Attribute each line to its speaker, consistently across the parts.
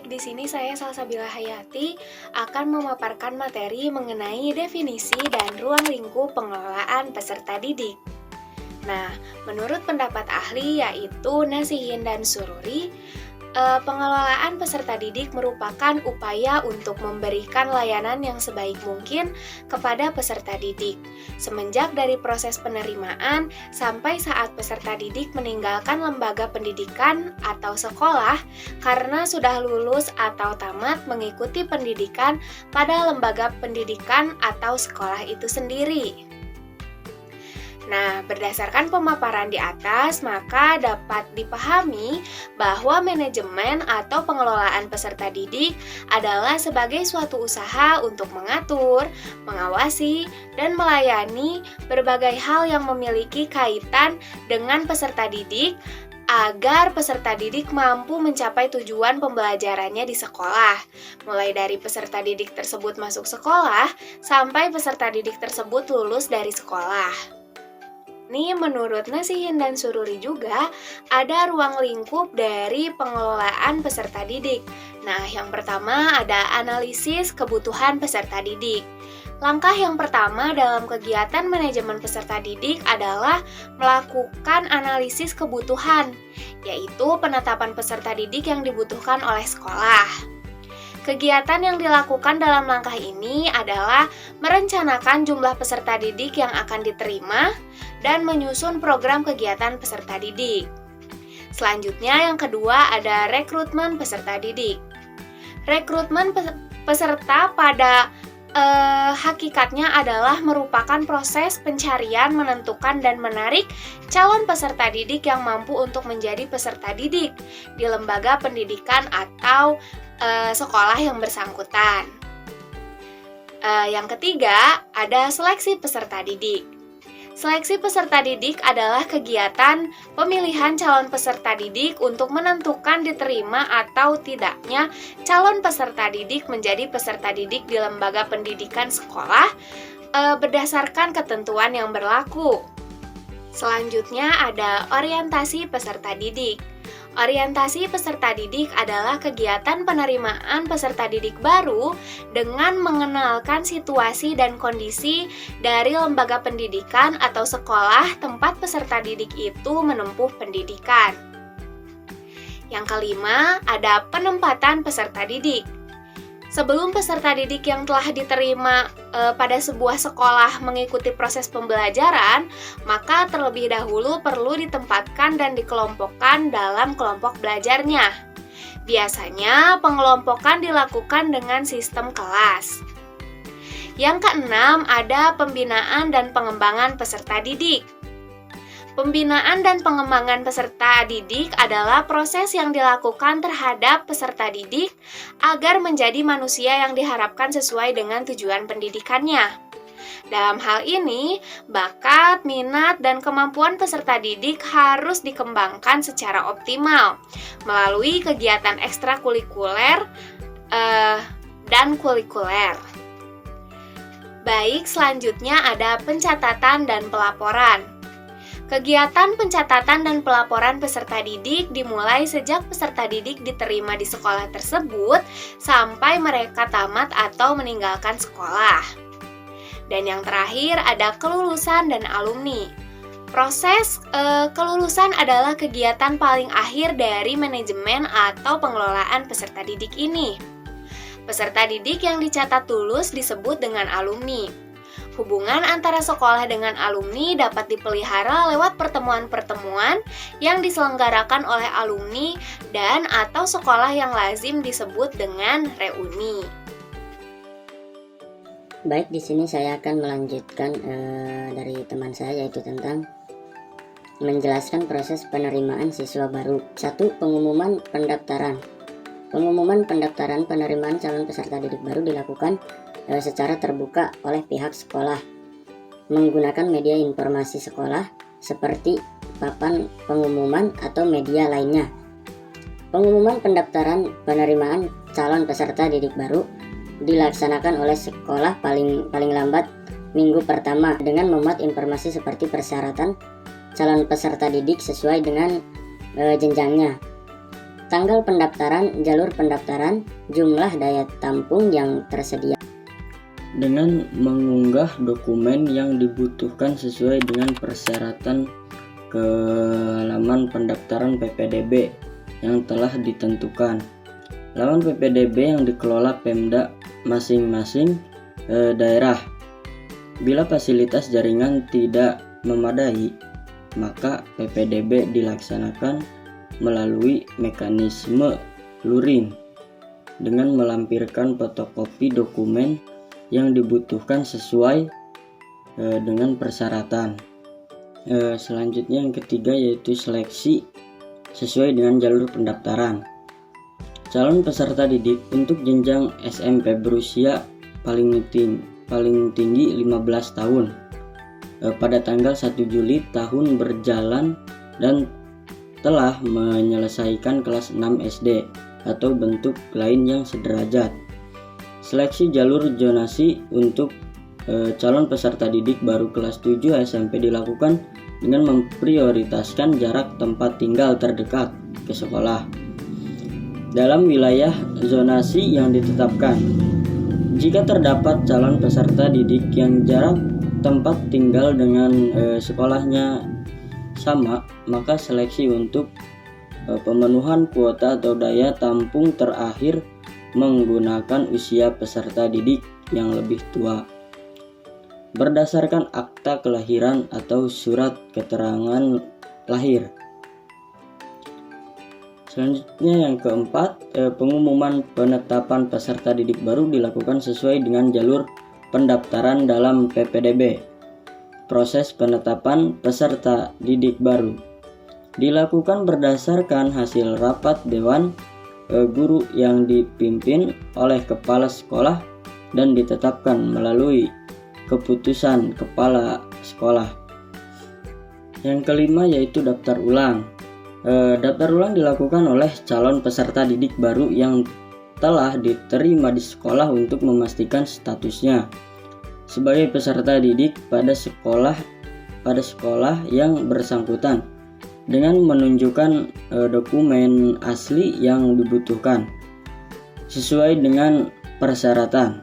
Speaker 1: adik-adik, di sini saya Salsabila Hayati akan memaparkan materi mengenai definisi dan ruang lingkup pengelolaan peserta didik. Nah, menurut pendapat ahli yaitu Nasihin dan Sururi, pengelolaan peserta didik merupakan upaya untuk memberikan layanan yang sebaik mungkin kepada peserta didik, semenjak dari proses penerimaan sampai saat peserta didik meninggalkan lembaga pendidikan atau sekolah karena sudah lulus atau tamat mengikuti pendidikan pada lembaga pendidikan atau sekolah itu sendiri. Nah, berdasarkan pemaparan di atas, maka dapat dipahami bahwa manajemen atau pengelolaan peserta didik adalah sebagai suatu usaha untuk mengatur, mengawasi, dan melayani berbagai hal yang memiliki kaitan dengan peserta didik agar peserta didik mampu mencapai tujuan pembelajarannya di sekolah, mulai dari peserta didik tersebut masuk sekolah sampai peserta didik tersebut lulus dari sekolah. Ini menurut Nasihin dan Sururi juga ada ruang lingkup dari pengelolaan peserta didik. Nah, yang pertama ada analisis kebutuhan peserta didik. Langkah yang pertama dalam kegiatan manajemen peserta didik adalah melakukan analisis kebutuhan, yaitu penetapan peserta didik yang dibutuhkan oleh sekolah. Kegiatan yang dilakukan dalam langkah ini adalah merencanakan jumlah peserta didik yang akan diterima dan menyusun program kegiatan peserta didik. Selanjutnya yang kedua ada rekrutmen peserta didik. Rekrutmen peserta pada hakikatnya adalah merupakan proses pencarian, menentukan, dan menarik calon peserta didik yang mampu untuk menjadi peserta didik di lembaga pendidikan atau sekolah yang bersangkutan. Yang ketiga, ada seleksi peserta didik. Seleksi peserta didik adalah kegiatan pemilihan calon peserta didik untuk menentukan diterima atau tidaknya calon peserta didik menjadi peserta didik di lembaga pendidikan sekolah berdasarkan ketentuan yang berlaku. Selanjutnya ada orientasi peserta didik. Orientasi peserta didik adalah kegiatan penerimaan peserta didik baru dengan mengenalkan situasi dan kondisi dari lembaga pendidikan atau sekolah tempat peserta didik itu menempuh pendidikan. Yang kelima, ada penempatan peserta didik. Sebelum peserta didik yang telah diterima pada sebuah sekolah mengikuti proses pembelajaran, maka terlebih dahulu perlu ditempatkan dan dikelompokkan dalam kelompok belajarnya. Biasanya pengelompokan dilakukan dengan sistem kelas. Yang keenam, ada pembinaan dan pengembangan peserta didik. Pembinaan dan pengembangan peserta didik adalah proses yang dilakukan terhadap peserta didik agar menjadi manusia yang diharapkan sesuai dengan tujuan pendidikannya. Dalam hal ini, bakat, minat, dan kemampuan peserta didik harus dikembangkan secara optimal melalui kegiatan ekstrakurikuler dan kurikuler. Baik, selanjutnya ada pencatatan dan pelaporan. Kegiatan pencatatan dan pelaporan peserta didik dimulai sejak peserta didik diterima di sekolah tersebut sampai mereka tamat atau meninggalkan sekolah. Dan yang terakhir ada kelulusan dan alumni. Proses kelulusan adalah kegiatan paling akhir dari manajemen atau pengelolaan peserta didik ini. Peserta didik yang dicatat lulus disebut dengan alumni. Hubungan antara sekolah dengan alumni dapat dipelihara lewat pertemuan-pertemuan yang diselenggarakan oleh alumni dan atau sekolah yang lazim disebut dengan reuni.
Speaker 2: Baik, di sini saya akan melanjutkan dari teman saya, yaitu tentang menjelaskan proses penerimaan siswa baru. 1. Pengumuman pendaftaran. Pengumuman pendaftaran penerimaan calon peserta didik baru dilakukan secara terbuka oleh pihak sekolah menggunakan media informasi sekolah seperti papan pengumuman atau media lainnya. Pengumuman pendaftaran penerimaan calon peserta didik baru dilaksanakan oleh sekolah paling lambat minggu pertama dengan memuat informasi seperti persyaratan calon peserta didik sesuai dengan jenjangnya. tanggal pendaftaran, jalur pendaftaran, jumlah daya tampung yang tersedia.
Speaker 3: Dengan mengunggah dokumen yang dibutuhkan sesuai dengan persyaratan ke laman pendaftaran PPDB yang telah ditentukan. Laman PPDB yang dikelola Pemda masing-masing daerah. Bila fasilitas jaringan tidak memadai, maka PPDB dilaksanakan melalui mekanisme luring dengan melampirkan fotokopi dokumen yang dibutuhkan sesuai dengan persyaratan. Selanjutnya yang ketiga yaitu seleksi sesuai dengan jalur pendaftaran. Calon peserta didik untuk jenjang SMP berusia paling tinggi 15 tahun pada tanggal 1 Juli tahun berjalan dan telah menyelesaikan kelas 6 SD atau bentuk lain yang sederajat. Seleksi jalur zonasi untuk calon peserta didik baru kelas 7 SMP dilakukan dengan memprioritaskan jarak tempat tinggal terdekat ke sekolah dalam wilayah zonasi yang ditetapkan. Jika terdapat calon peserta didik yang jarak tempat tinggal dengan sekolahnya sama, maka seleksi untuk pemenuhan kuota atau daya tampung terakhir menggunakan usia peserta didik yang lebih tua berdasarkan akta kelahiran atau surat keterangan lahir. Selanjutnya yang keempat, pengumuman penetapan peserta didik baru dilakukan sesuai dengan jalur pendaftaran dalam PPDB. Proses penetapan peserta didik baru dilakukan berdasarkan hasil rapat dewan guru yang dipimpin oleh kepala sekolah dan ditetapkan melalui keputusan kepala sekolah. Yang kelima yaitu daftar ulang. Daftar ulang dilakukan oleh calon peserta didik baru yang telah diterima di sekolah untuk memastikan statusnya sebagai peserta didik pada sekolah yang bersangkutan dengan menunjukkan dokumen asli yang dibutuhkan sesuai dengan persyaratan.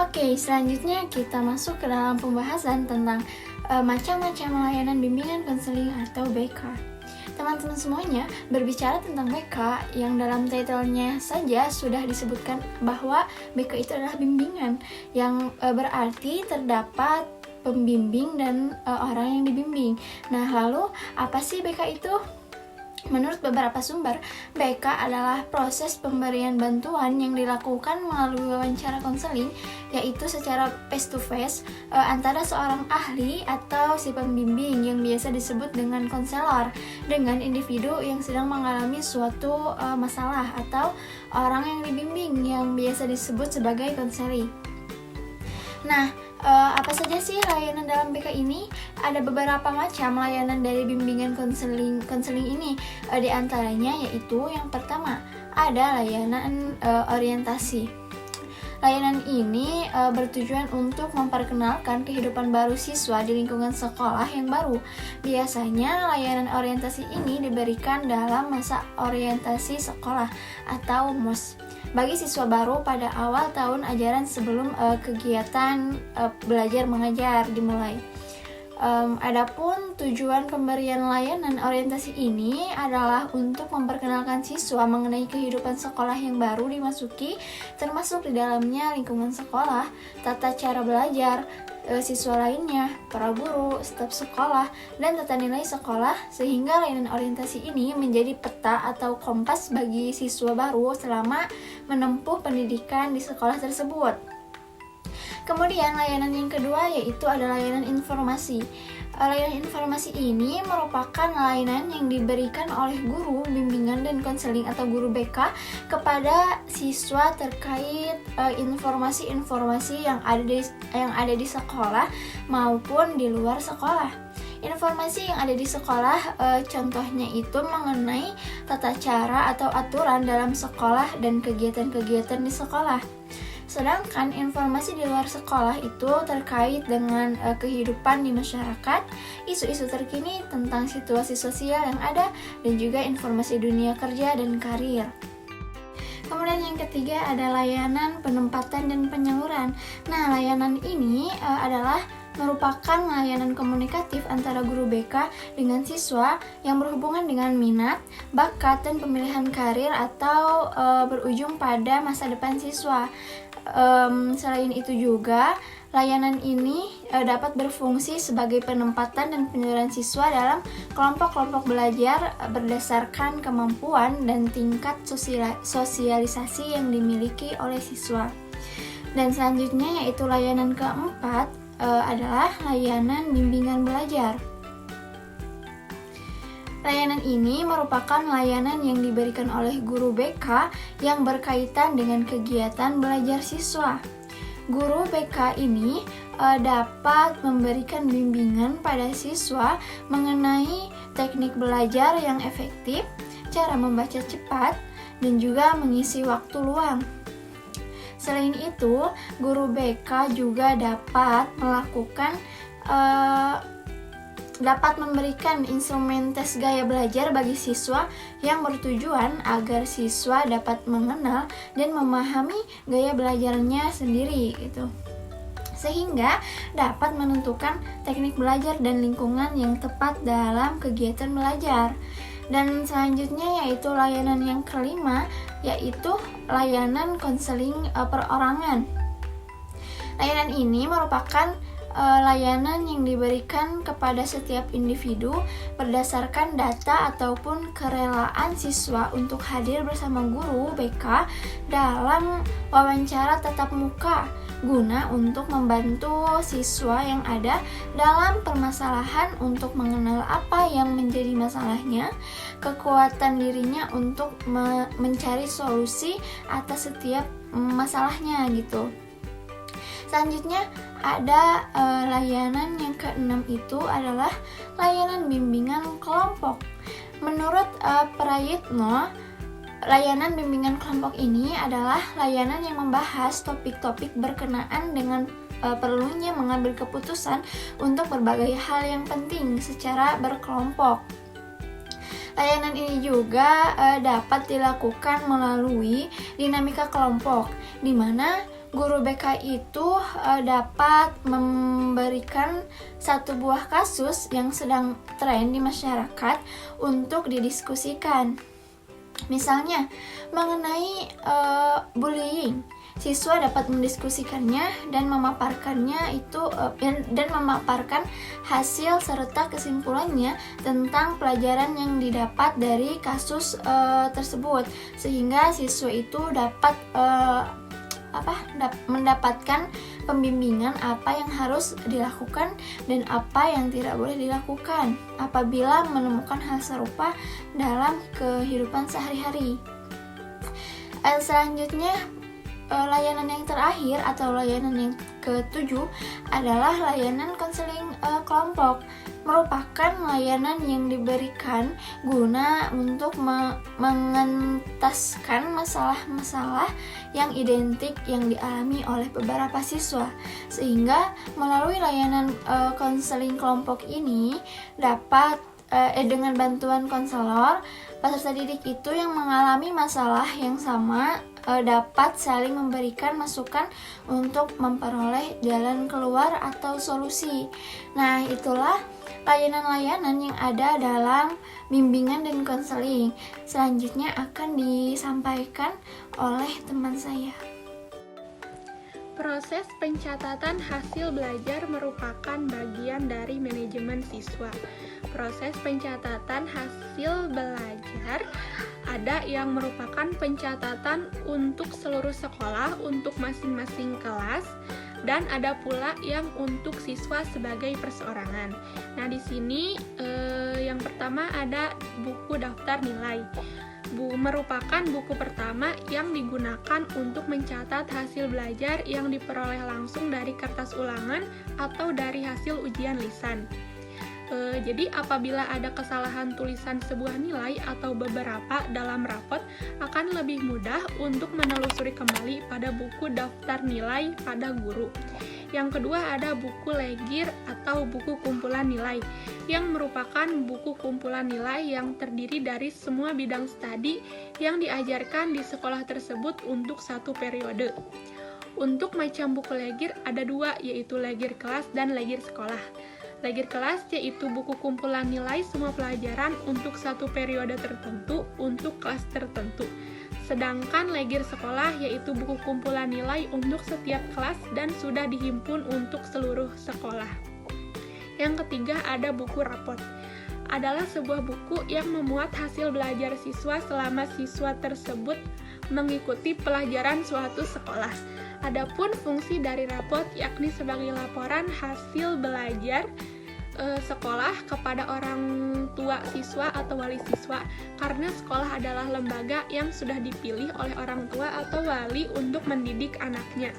Speaker 4: Oke, selanjutnya kita masuk ke dalam pembahasan tentang macam-macam layanan bimbingan konseling atau BK. Teman-teman semuanya, berbicara tentang BK yang dalam title-nya saja sudah disebutkan bahwa BK itu adalah bimbingan yang berarti terdapat pembimbing dan orang yang dibimbing. Nah, lalu apa sih BK itu? Menurut beberapa sumber, BK adalah proses pemberian bantuan yang dilakukan melalui wawancara konseling, yaitu secara face to face antara seorang ahli atau si pembimbing yang biasa disebut dengan konselor dengan individu yang sedang mengalami suatu masalah atau orang yang dibimbing yang biasa disebut sebagai konseli. Nah, apa saja sih layanan dalam BK ini? Ada beberapa macam layanan dari bimbingan konseling ini. Di antaranya yaitu yang pertama, ada layanan orientasi. Layanan ini bertujuan untuk memperkenalkan kehidupan baru siswa di lingkungan sekolah yang baru. Biasanya layanan orientasi ini diberikan dalam masa orientasi sekolah atau MOS bagi siswa baru pada awal tahun ajaran sebelum kegiatan belajar mengajar dimulai. Adapun tujuan pemberian layanan orientasi ini adalah untuk memperkenalkan siswa mengenai kehidupan sekolah yang baru dimasuki, termasuk di dalamnya lingkungan sekolah, tata cara belajar siswa lainnya, para guru, staf sekolah, dan tata nilai sekolah, sehingga layanan orientasi ini menjadi peta atau kompas bagi siswa baru selama menempuh pendidikan di sekolah tersebut. Kemudian layanan yang kedua yaitu adalah layanan informasi. Layanan informasi ini merupakan layanan yang diberikan oleh guru bimbingan dan konseling atau guru BK kepada siswa terkait informasi-informasi yang ada di sekolah maupun di luar sekolah. Informasi yang ada di sekolah contohnya itu mengenai tata cara atau aturan dalam sekolah dan kegiatan-kegiatan di sekolah. Sedangkan informasi di luar sekolah itu terkait dengan kehidupan di masyarakat, isu-isu terkini tentang situasi sosial yang ada, dan juga informasi dunia kerja dan karir. Kemudian yang ketiga ada layanan penempatan dan penyaluran. Nah, layanan ini adalah merupakan layanan komunikatif antara guru BK dengan siswa yang berhubungan dengan minat, bakat, dan pemilihan karir atau berujung pada masa depan siswa. Selain itu juga, layanan ini dapat berfungsi sebagai penempatan dan penyaluran siswa dalam kelompok-kelompok belajar berdasarkan kemampuan dan tingkat sosialisasi yang dimiliki oleh siswa. Dan selanjutnya yaitu layanan keempat adalah layanan bimbingan belajar. Layanan ini merupakan layanan yang diberikan oleh guru BK yang berkaitan dengan kegiatan belajar siswa. Guru BK ini dapat memberikan bimbingan pada siswa mengenai teknik belajar yang efektif, cara membaca cepat, dan juga mengisi waktu luang. Selain itu, guru BK juga dapat memberikan instrumen tes gaya belajar bagi siswa yang bertujuan agar siswa dapat mengenal dan memahami gaya belajarnya sendiri gitu. Sehingga dapat menentukan teknik belajar dan lingkungan yang tepat dalam kegiatan belajar. Dan selanjutnya yaitu layanan yang kelima, yaitu layanan konseling perorangan. Layanan ini merupakan layanan yang diberikan kepada setiap individu berdasarkan data ataupun kerelaan siswa untuk hadir bersama guru BK dalam wawancara tatap muka guna untuk membantu siswa yang ada dalam permasalahan untuk mengenal apa yang menjadi masalahnya, kekuatan dirinya untuk mencari solusi atas setiap masalahnya gitu. Selanjutnya ada layanan yang keenam, itu adalah layanan bimbingan kelompok. Menurut Prayitno, layanan bimbingan kelompok ini adalah layanan yang membahas topik-topik berkenaan dengan perlunya mengambil keputusan untuk berbagai hal yang penting secara berkelompok. Layanan ini juga dapat dilakukan melalui dinamika kelompok, di mana guru BK itu dapat memberikan satu buah kasus yang sedang tren di masyarakat untuk didiskusikan. Misalnya mengenai bullying, siswa dapat mendiskusikannya dan memaparkannya dan memaparkan hasil serta kesimpulannya tentang pelajaran yang didapat dari kasus tersebut, sehingga siswa itu dapat mendapatkan pembimbingan apa yang harus dilakukan dan apa yang tidak boleh dilakukan apabila menemukan hal serupa dalam kehidupan sehari-hari. Selanjutnya, layanan yang terakhir atau layanan yang ketujuh adalah layanan konseling kelompok. Merupakan layanan yang diberikan guna untuk mengentaskan masalah-masalah yang identik yang dialami oleh beberapa siswa, sehingga melalui layanan konseling kelompok ini dapat dengan bantuan konselor, peserta didik itu yang mengalami masalah yang sama dapat saling memberikan masukan untuk memperoleh jalan keluar atau solusi. Nah, itulah layanan-layanan yang ada dalam bimbingan dan konseling. Selanjutnya akan disampaikan oleh teman saya.
Speaker 1: Proses pencatatan hasil belajar merupakan bagian dari manajemen siswa. Proses pencatatan hasil belajar ada yang merupakan pencatatan untuk seluruh sekolah, untuk masing-masing kelas, dan ada pula yang untuk siswa sebagai perseorangan. Nah, di sini yang pertama ada buku daftar nilai. Merupakan buku pertama yang digunakan untuk mencatat hasil belajar yang diperoleh langsung dari kertas ulangan atau dari hasil ujian lisan.
Speaker 5: Jadi apabila ada kesalahan tulisan sebuah nilai atau beberapa dalam rapot, akan lebih mudah untuk menelusuri kembali pada buku daftar nilai pada guru. Yang kedua ada buku legir atau buku kumpulan nilai, yang merupakan buku kumpulan nilai yang terdiri dari semua bidang studi yang diajarkan di sekolah tersebut untuk satu periode. Untuk macam buku legir ada dua, yaitu legir kelas dan legir sekolah. Legir kelas yaitu buku kumpulan nilai semua pelajaran untuk satu periode tertentu untuk kelas tertentu. Sedangkan legir sekolah yaitu buku kumpulan nilai untuk setiap kelas dan sudah dihimpun untuk seluruh sekolah. Yang ketiga ada buku rapot. Adalah sebuah buku yang memuat hasil belajar siswa selama siswa tersebut mengikuti pelajaran suatu sekolah. Adapun fungsi dari rapot yakni sebagai laporan hasil belajar sekolah kepada orang tua siswa atau wali siswa, karena sekolah adalah lembaga yang sudah dipilih oleh orang tua atau wali untuk mendidik anaknya.